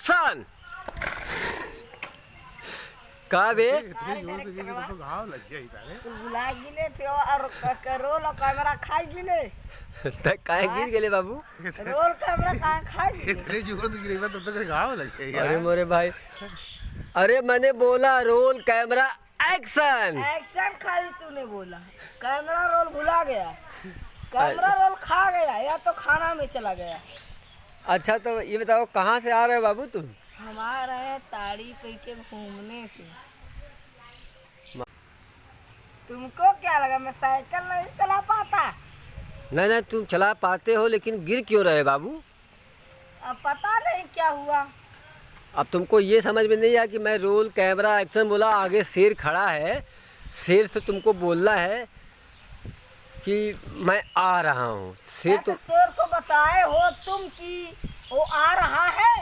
Action. का बे इतने जोर से गिरी तो घाव लग गया इधर। तू बुला गिले थे और रोल और कैमरा खाई गिले। तक काहे गिर गेले बाबू? रोल कैमरा कहाँ खाई गिले? इतने जोर से गिरी तो घाव लग गया अरे यार। मोरे भाई, अरे मैंने बोला रोल कैमरा एक्शन। एक्शन खाली तूने बोला, कैमरा रोल भुला गया। कैमरा रोल खा गया या तो खाना में चला गया। अच्छा तो ये बताओ कहाँ से आ रहे हो बाबू तुम? हम आ रहे हैं ताड़ी पी के घूमने से। तुमको क्या लगा मैं साइकिल नहीं चला पाता? नहीं नहीं, तुम चला पाते हो लेकिन गिर क्यों रहे बाबू? अब पता नहीं क्या हुआ। अब तुमको ये समझ में नहीं आया कि मैं रोल कैमरा एक्शन बोला, आगे शेर खड़ा है, शेर से तुमको बोलना है कि मैं आ रहा हूँ। शेर तो शेर को बताए हो तुम कि वो आ रहा है।